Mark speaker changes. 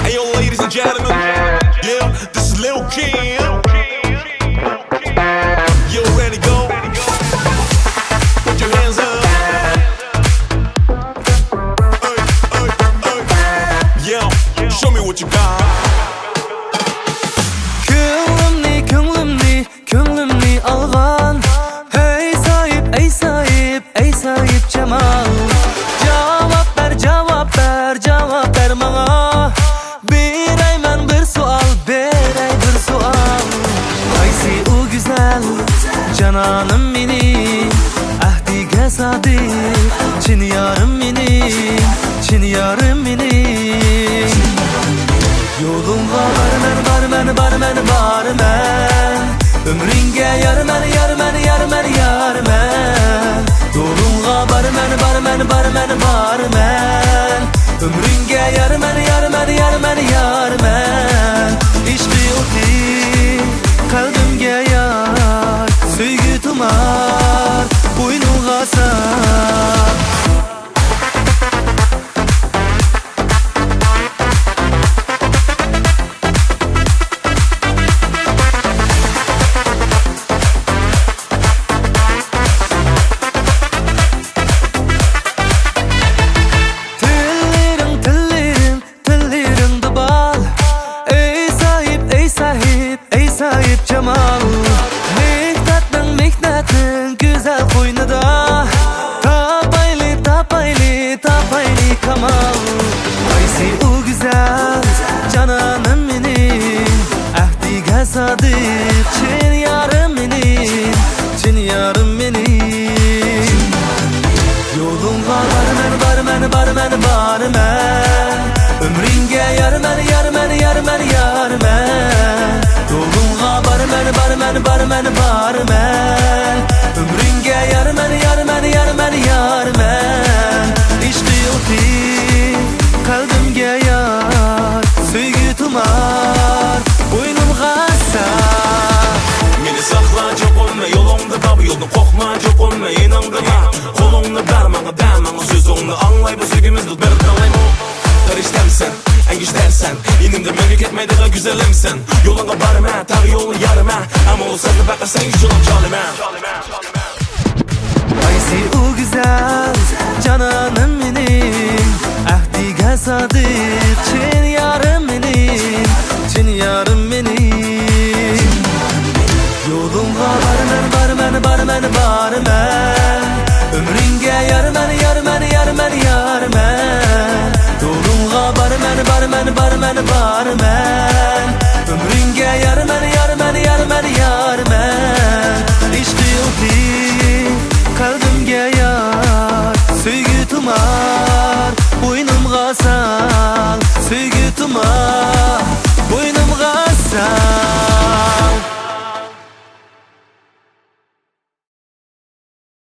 Speaker 1: Hey yo, ladies and gentlemen, yeah, this is Lil Kim. You ready to go? Put your hands up. Yeah, show me what you got.
Speaker 2: Könglimni algan. Hey sahip Cemal. Cevap ver bana. Bereymen bir sual, bir sual. Haysi o güzel cananım benim, ahdiga sadık, çin yarım benim. Yolumga barmen. Ömrünge yarmen. Yolumga barmen. Ömrünge yarmen. İşte o ki kalbimge yar, söygü tumar, boynuna sar. Sahip Cemal, mihnetin güzel koynada, tapaylı kamal. Haysi o güzel cananım benim, ahdiga sadık, çin yarım benim. Yolumga barmen. Ömrünge yarmen. Yolumga barmen. Ömrünge yarmen. İşte o ki kalbimge yar, söygü tumar, boynumga sar.
Speaker 1: Meni sakla çok olma, yolumda tabi yolunu kokma çok olma, inandırma. Kolumunu vermana dermanı, sözünü anlay, bu sevgimiz tut beri kalayma. Tarıştemsen, en güçlersen, yenimde memleket medyada güzelimsen. Yoluna barma, tabi yolunu yarıma, ama o sözü bakarsan hiç yolum çalime.
Speaker 2: Haysi o güzel cananım benim, ahdiga sadık, çin yarım benim. Yolumga barmen. Ömrünge yarmen. Yolumga barmen. Ömrünge yarmen.